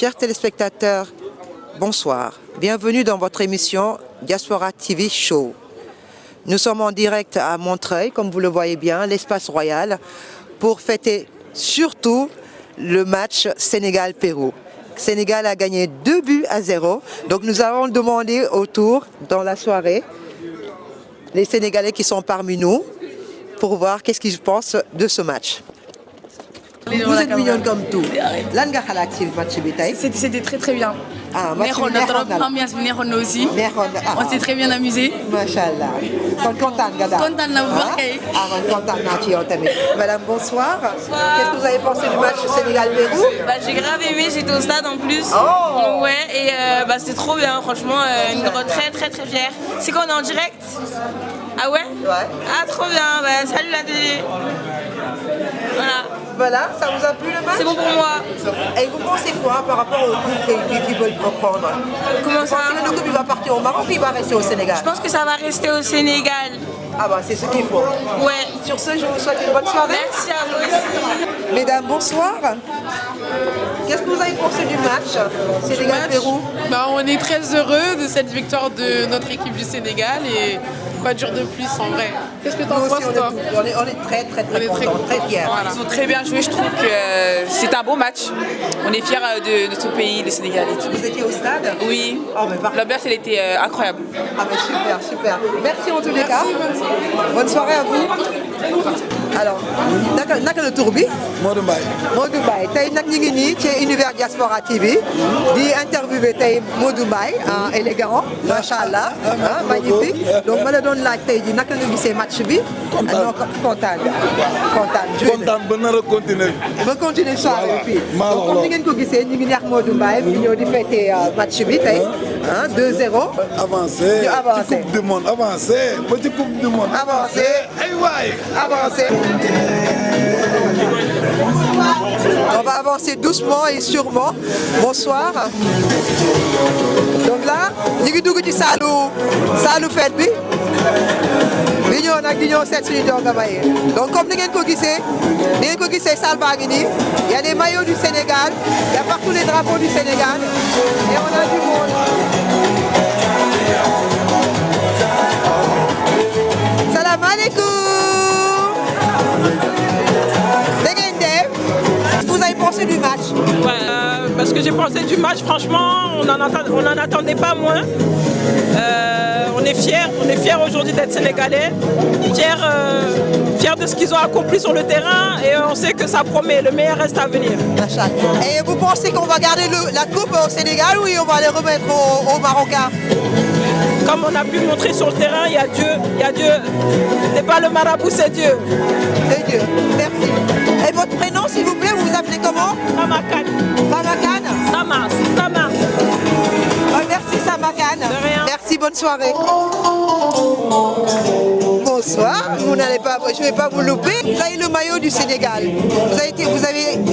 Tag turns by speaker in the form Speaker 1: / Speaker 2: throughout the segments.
Speaker 1: Chers téléspectateurs, bonsoir. Bienvenue dans votre émission Diaspora TV Show. Nous sommes en direct à Montreuil, comme vous le voyez bien, l'espace royal, pour fêter surtout le match Sénégal-Pérou. Sénégal a gagné 2-0, donc nous avons demandé autour, dans la soirée, les Sénégalais qui sont parmi nous, pour voir qu'est-ce qu'ils pensent de ce match. Vous êtes mignonne comme tout. Lan nga xalaat ci match bi tey.
Speaker 2: C'était très très bien.
Speaker 1: Ah, match bi
Speaker 2: neexoon na trop, ambiance bi neexoon na aussi. On s'est très bien amusé.
Speaker 1: Machallah. Kon kontaan nga daal.
Speaker 2: Kontaan na bu baax kay.
Speaker 1: Man kontaan naa ci yow tamit. Madame, bonsoir. Qu'est-ce que vous avez pensé du match Sénégal-Pérou?
Speaker 2: J'ai grave aimé, j'étais au stade en plus.
Speaker 1: Oh.
Speaker 2: Ouais, et c'était trop bien, franchement, très très très fière. C'est qu'on est en direct? Ah ouais?
Speaker 1: Ouais.
Speaker 2: Ah, trop bien, salut la télé.
Speaker 1: Voilà, ça vous a plu le match?
Speaker 2: C'est bon pour moi.
Speaker 1: Et vous pensez quoi par rapport au groupe qui veulent reprendre?
Speaker 2: Comment ça?
Speaker 1: Vous pensez que le groupe il va partir au Maroc ou il va rester au Sénégal?
Speaker 2: Je pense que ça va rester au Sénégal.
Speaker 1: Ah bah c'est ce qu'il faut.
Speaker 2: Ouais.
Speaker 1: Sur ce, je vous souhaite une bonne soirée.
Speaker 2: Merci à vous aussi.
Speaker 1: Mesdames, bonsoir. Qu'est-ce que vous avez pensé du match Sénégal-Pérou?
Speaker 3: On est très heureux de cette victoire de notre équipe du Sénégal et quoi dur de plus en vrai. Qu'est-ce que tu en penses toi?
Speaker 1: On est très contents, très fiers.
Speaker 3: Voilà.
Speaker 4: Ils ont très bien joué, je trouve que c'est un beau match. On est fiers de notre pays, le Sénégal et tout.
Speaker 1: Vous étiez au stade?
Speaker 4: Oui,
Speaker 1: Oh, mais parfait.
Speaker 4: l'ambiance elle était incroyable.
Speaker 1: Ah ben super. Merci en tous les cas. Bonne soirée à vous. Alors, naka la tur bi?
Speaker 5: Modou Mbaye.
Speaker 1: Modou Mbaye tey nag ñu ngi nii ci Univers Diaspora TV di interviewé tey Modou Mbaye élégant macha allah magnifique donc ma la doon laaj tey ji naka nga gisee match bi. kontaan
Speaker 5: ba nar a continuer.
Speaker 1: ba continuer soirée fii.
Speaker 5: maa
Speaker 1: donc comme ni ngeen ko gisee ñu ngi neex Modou Mbaye bi ñëw di fêter match bi tey 2-0.
Speaker 5: avancé ci coupe du monde avancé ba ci coupe du monde.
Speaker 1: Avancé.
Speaker 5: ay waay.
Speaker 1: Avancé. On va avancer doucement et sûrement. Bonsoir. Donc là, ñu ngi dugg ci saalu fête bi. Bi ñëw nag di ñëw seet suñu jonga maye. Donc comme ni ngeen ko gisee salle baa ngi nii. Il y a des maillots du Sénégal, il y a partout les drapeaux du Sénégal et on a du monde. Salam alaikum. Vous avez pensé du match?
Speaker 6: Parce que j'ai pensé du match, franchement, on n'en attendait pas moins. On est fiers aujourd'hui d'être sénégalais, fiers de ce qu'ils ont accompli sur le terrain et on sait que ça promet, le meilleur reste à venir.
Speaker 1: Et vous pensez qu'on va garder la coupe au Sénégal ou on va les remettre aux Marocains?
Speaker 6: Comme on a pu montrer sur le terrain, il y a Dieu. C'est pas le marabout, c'est Dieu.
Speaker 1: C'est Dieu, merci. Et votre prénom, s'il vous plaît, vous vous appelez comment?
Speaker 6: Samakan.
Speaker 1: Samakan?
Speaker 6: Sama.
Speaker 1: Merci Samakan.
Speaker 6: De rien.
Speaker 1: Merci, bonne soirée. Bonsoir, je ne vais pas vous louper. Vous avez le maillot du Sénégal. Vous avez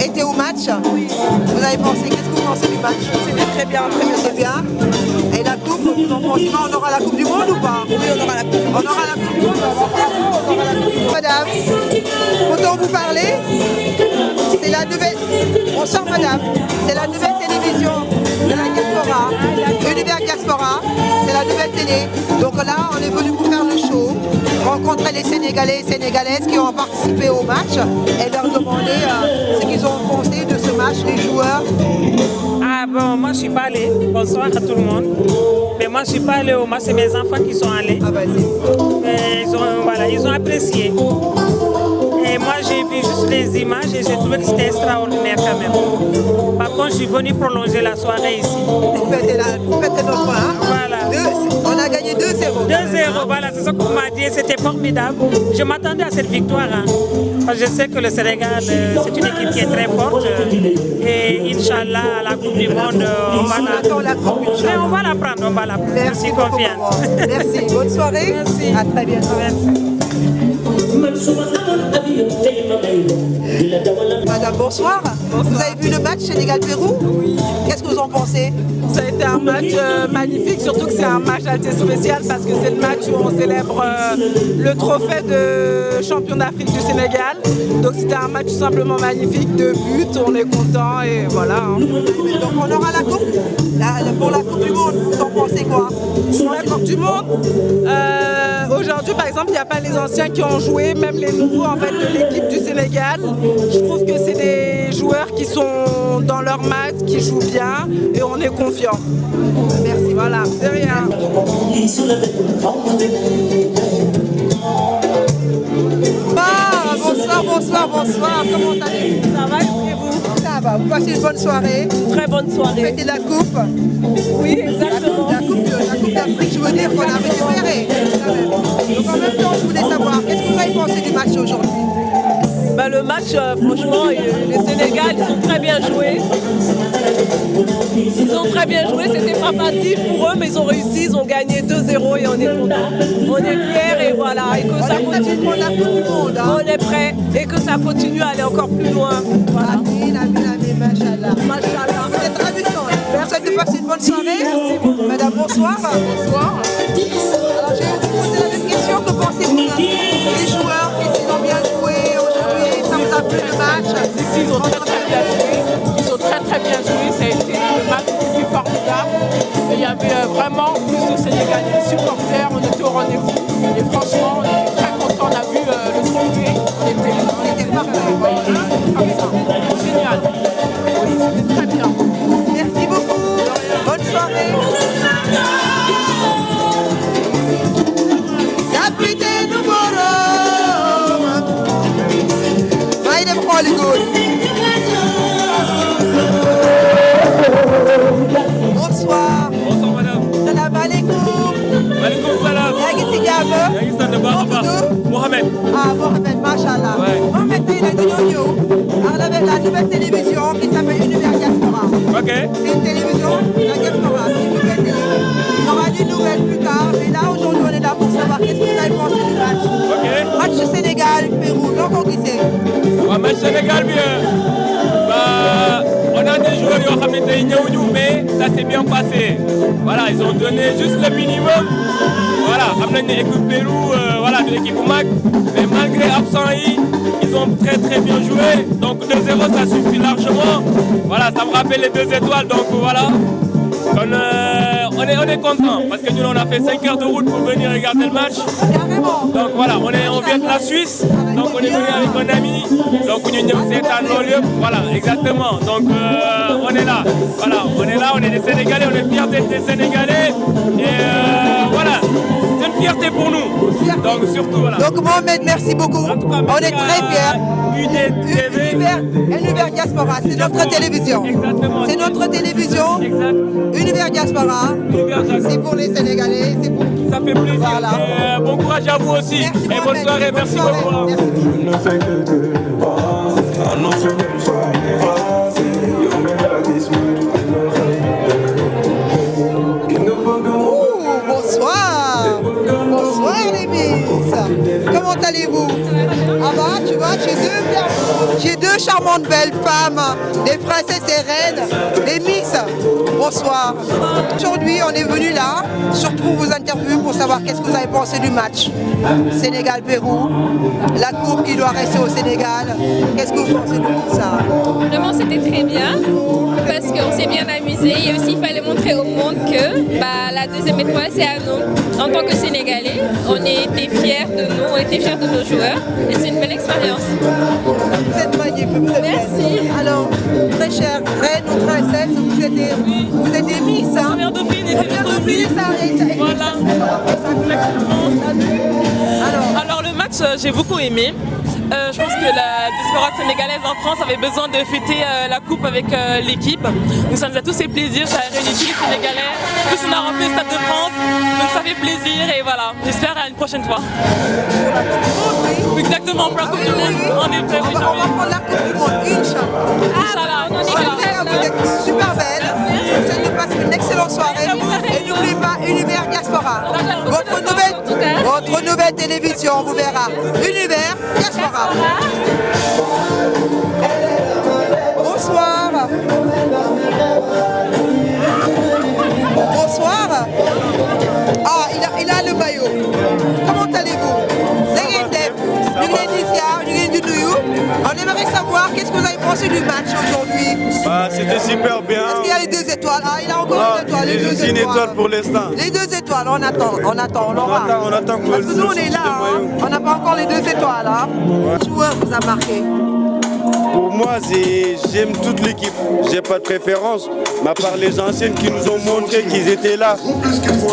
Speaker 1: été au match? Oui. Vous avez pensé, qu'est-ce que vous pensez du match?
Speaker 6: C'était très bien.
Speaker 1: Très bien. Et la coupe, vous en pensez pas, on aura la coupe du monde ou pas?
Speaker 6: Oui, on aura la coupe.
Speaker 1: On aura la coupe du monde. Madame, autant vous parler, c'est la nouvelle. Bonsoir madame, c'est la nouvelle télévision de la diaspora, Univers Diaspora, c'est la nouvelle télé. Donc là, on est venu pour faire le show, rencontrer les Sénégalais et Sénégalaises qui ont participé au match et leur demander ce qu'ils ont pensé de ce match, les joueurs.
Speaker 7: Ah bon, moi je suis pas allée. Bonsoir à tout le monde. Mais moi je suis pas allée au match, c'est mes enfants qui sont allés.
Speaker 1: Ah vas-y.
Speaker 7: Mais ils ont apprécié. Et moi j'ai vu juste les images et j'ai trouvé que c'était extraordinaire quand même. Par contre, je suis venue prolonger la soirée ici.
Speaker 1: Vous fêtez notre
Speaker 7: Voilà.
Speaker 1: On a gagné 2-0.
Speaker 7: 2-0, voilà, c'est ce qu'on m'a dit, c'était formidable. Je m'attendais à cette victoire. Parce que je sais que le Sénégal, c'est une équipe qui est très forte. Et Inch'Allah, à la Coupe du Monde, on va la prendre.
Speaker 1: Merci,
Speaker 7: je suis confiante.
Speaker 1: Merci, bonne soirée.
Speaker 7: Merci.
Speaker 1: À très bientôt.
Speaker 7: Merci.
Speaker 1: Madame, bonsoir. Vous avez vu le match Sénégal-Pérou? Oui. Qu'est-ce que vous en pensez?
Speaker 6: Ça a été un match magnifique, surtout que c'est un match assez spécial parce que c'est le match où on célèbre le trophée de champion d'Afrique du Sénégal. Donc c'était un match tout simplement magnifique, 2 buts, on est content et voilà. Hein.
Speaker 1: Donc on aura la coupe pour la Coupe du Monde, vous en pensez quoi?
Speaker 6: Pour la Coupe du Monde, aujourd'hui par exemple, il n'y a pas les anciens qui ont joué, même les nouveaux en fait de l'équipe du Sénégal. Je trouve que c'est des joueurs qui sont dans leur match, qui jouent bien et on est confiant.
Speaker 1: Merci.
Speaker 6: Voilà, de rien.
Speaker 1: Ah, bonsoir. Comment allez-vous?
Speaker 2: Ça va et vous?
Speaker 1: Ça va, vous passez une bonne soirée?
Speaker 2: Très bonne soirée.
Speaker 1: Fêtez la coupe?
Speaker 2: Oui, exactement.
Speaker 1: La coupe d'Afrique, je veux dire qu'on a récupéré. Donc en même temps, je voulais savoir, qu'est-ce que vous avez pensé du match aujourd'hui?
Speaker 2: Le match, franchement, les Sénégal, ils ont très bien joué. Ils ont très bien joué, c'était pas facile pour eux, mais ils ont réussi, ils ont gagné 2-0 et on est contents. On est fiers et voilà, et que ça continue. On est prêts et que ça continue à aller encore plus loin. Voilà.
Speaker 1: Amin, machallah.
Speaker 2: Machallah.
Speaker 1: Vous êtes ravissants. Merci de passer une bonne soirée.
Speaker 2: Merci.
Speaker 1: Madame, bonsoir.
Speaker 3: Bonsoir.
Speaker 1: Alors, je vais vous poser la même question. Que pensez-vous des joueurs qui ont bien joué aujourd'hui? Ça vous a plu le match?
Speaker 3: Ici, ils ont très bien joué. Ils ont très bien joué. Ça a été le match le plus formidable. Et il y avait vraiment plus de Sénégalais, de supporters. On était au rendez-vous. Et franchement, on était très contents. On a vu le trophée. On était parfait. Comme ça. Génial. Oui, c'était très bien.
Speaker 1: Merci beaucoup. Bonne soirée. Capitaine Borom. Bàyyi dem xooli góor. Bonsoir.
Speaker 8: Bonsoir madame.
Speaker 1: Salam alaikum.
Speaker 8: Maaleykum salaam.
Speaker 1: yaa ngi si jàmm.
Speaker 8: yaa ngi sant bu baax a baax. Mohamed.
Speaker 1: Ah, Mohamed, machallah.
Speaker 8: Ouais.
Speaker 1: Mohamed, tey nag dañoo ñëw avec la nouvelle télévision qui s'appelle Univers Diaspora.
Speaker 8: Ok.
Speaker 1: C'est une télévision, la Diaspora, c'est une nouvelle télévision. Il y aura des nouvelles plus tard, mais là aujourd'hui on est là pour savoir qu'est-ce que vous avez pensé du match.
Speaker 8: Ok.
Speaker 1: Match Sénégal, Pérou, donc on disait.
Speaker 8: waaw match Sénégal bi on a des joueurs yoo xam ne tey ñëwuñu mais ça s'est bien passé. Voilà, ils ont donné juste le minimum. Voilà, xam nañ ne équipe Pérou voilà de l'équipe bu mag mais malgré absent yi ils ont très bien joué. Donc 2-0 ça suffit largement. Voilà, ça me rappelle les 2 étoiles donc voilà. Kon on est content parce que nous on a fait 5 heures de route pour venir regarder le match.
Speaker 1: Carrément.
Speaker 8: Donc voilà, on vient de la Suisse, donc on est venu avec un ami, donc on est à Nolieu, voilà, exactement. Donc on est là, voilà, on est des Sénégalais, on est fiers d'être des Sénégalais et voilà, c'est une fierté pour nous. Donc surtout voilà.
Speaker 1: Donc Mohamed, merci beaucoup.
Speaker 8: En tout cas,
Speaker 1: On est très fiers.
Speaker 8: UDTV.
Speaker 1: Univers Diaspora, c'est notre télévision.
Speaker 8: Exactement.
Speaker 1: C'est notre télévision.
Speaker 8: Exact.
Speaker 1: Univers Diaspora, c'est pour les Sénégalais, c'est pour...
Speaker 8: Ça fait plaisir.
Speaker 1: Voilà.
Speaker 8: Et, bon courage à vous aussi.
Speaker 1: Merci,
Speaker 8: et bonne
Speaker 1: Mohamed.
Speaker 8: soirée, merci beaucoup.
Speaker 1: Merci. Bonsoir les Miss. Comment allez-vous? Ah bah tu vois, j'ai deux charmantes belles femmes, des princesses et reines, des Miss. Bonsoir. Aujourd'hui on est venu là, surtout pour vous interviewer pour savoir qu'est-ce que vous avez pensé du match. Sénégal-Pérou, la coupe qui doit rester au Sénégal. Qu'est-ce que vous pensez de tout ça?
Speaker 9: Vraiment, c'était très bien parce qu'on s'est bien amusé et aussi il fallait montrer au monde que la deuxième étoile c'est à nous. En tant que Sénégalais, on était fiers de nous, on était fiers de nos joueurs et c'est une belle expérience.
Speaker 1: Vous êtes magnifique, vous êtes
Speaker 9: Merci.
Speaker 1: belle. Alors, très chère reine ou princesse, vous êtes des Miss, hein?
Speaker 2: Première dauphine, et
Speaker 1: Première dauphine, ça.
Speaker 2: Voilà. Alors le match, j'ai beaucoup aimé. Je pense que la diaspora sénégalaise en France avait besoin de fêter la coupe avec l'équipe. Donc ça nous a tous fait plaisir, ça a réuni tous les Sénégalais. En plus on a rempli le Stade de France, donc ça fait plaisir et voilà. J'espère à une prochaine fois. Exactement, pour la Coupe du Monde. En effet, oui,
Speaker 1: On va prendre la coupe du monde, Inch'Allah.
Speaker 2: Inch'Allah.
Speaker 1: Vous êtes super belle. Je vous souhaite de passer une excellente soirée. Et n'oubliez pas Univers Diaspora. Votre nouvelle télévision, on vous verra. Univers Diaspora. On aimerait savoir qu'est-ce que vous avez pensé du match aujourd'hui.
Speaker 10: C'était super bien.
Speaker 1: Est-ce qu'il y a les 2 étoiles? Ah, il a encore une étoile.
Speaker 10: Il y a juste une étoile pour l'instant.
Speaker 1: Les 2 étoiles, on attend, on aura.
Speaker 10: On attend que
Speaker 1: parce que nous on est là, hein. On n'a pas encore les 2 étoiles. Hein. Quel joueur vous a marqué?
Speaker 10: Pour moi, j'aime toute l'équipe. J'ai pas de préférence. Mais à part les anciens qui nous ont montré qu'ils étaient là,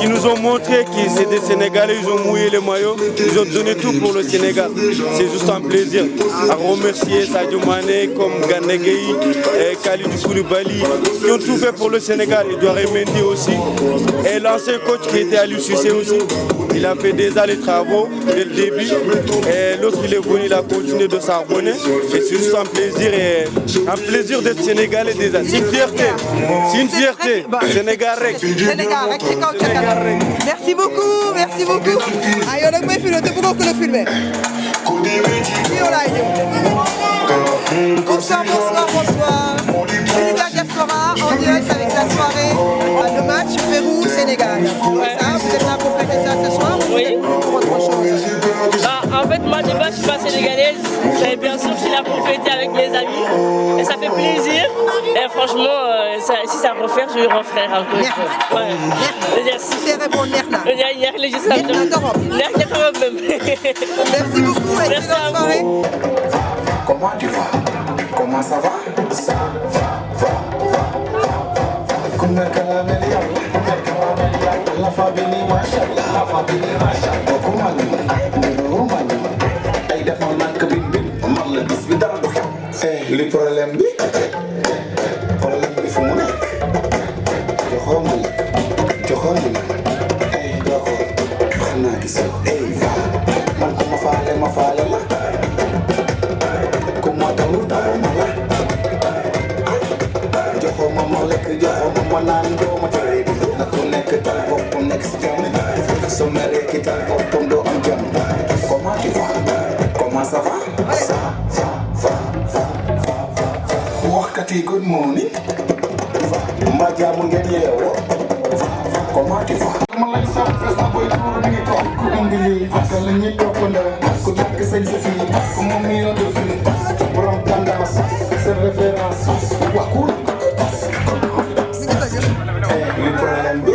Speaker 10: qui nous ont montré qu'ils étaient des Sénégalais, ils ont mouillé les maillots, ils ont donné tout pour le Sénégal. C'est juste un plaisir à remercier Sadio Mané, comme Gana Gueye, Kalidou Koulibaly, qui ont tout fait pour le Sénégal. Edouard Mendy aussi. Et l'ancien coach qui était Aliou Cissé aussi. Il a fait déjà les travaux dès le début. Et l'autre, il est venu, il a continué de s'abonner. Et c'est juste un plaisir d'être Sénégalais déjà. C'est une fierté. C'est une fierté. Sénégal rek.
Speaker 1: Sénégal rek, c'est comme Sénégal rek. Merci beaucoup, merci beaucoup. Ah, on a pas filmé, tu peux que le filmer. Bonsoir, bonsoir. Univers Diaspora en direct avec la soirée, le match Pérou-Sénégal. Vous êtes là pour fêter ça ce soir ou
Speaker 11: oui.
Speaker 1: Pour autre chose?
Speaker 11: En fait, moi de base, je suis pas sénégalaise, mais bien sûr, je suis là pour fêter avec mes amis. Et ça fait plaisir. Et franchement, si ça refaire, je vais refaire encore.
Speaker 1: Merci. C'est répondre Nerna.
Speaker 11: Nerna législateur. Nerna même.
Speaker 1: Merci beaucoup. Excellente soirée.
Speaker 12: Comment tu vas? Comment ça va? Ça va. La famille, machallah. La famille, machallah. Comment ay defal nak bin man la bis bi dara du xew li problème bi fu mu nekk joxoo ma ay doko xanaa gisoo ay va man ku ma faale la ku ma talu talu ma la joxoo ma lekk joxoo ma naan doo ma tere na ku nekk tal boppam nekk si jàmm soo meree ki tal boppam doo am jàmm. Comment tu vas? Comment ça va? Ça va. Wakati good morning. Mbaa jàmm ngeen yeewoo. Comment tu vas? Ma lay sopp fes na boy tuuru mi ngi toog ku indi lii ak la ñuy toppandoo ku nekk sañ sa fii ku moom mi yoo def fii borom tendance c'est référence waa cool. Li problème bi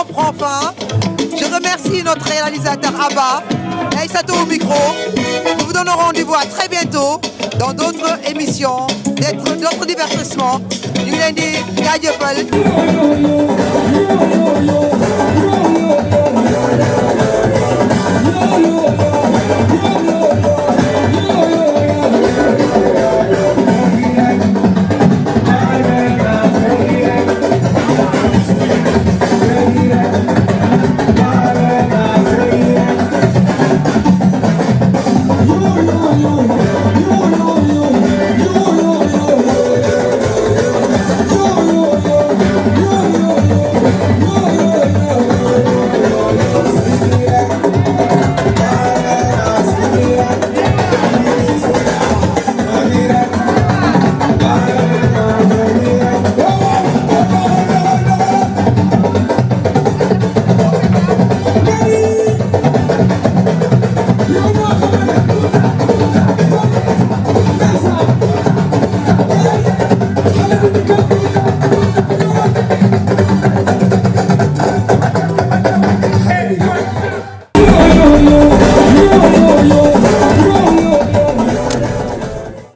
Speaker 1: prend fin. Je remercie notre réalisateur Abba et Sato au micro. Nous vous donnons rendez-vous à très bientôt dans d'autres émissions, d'autres divertissements. Ñu ngi leen di jaajëfal.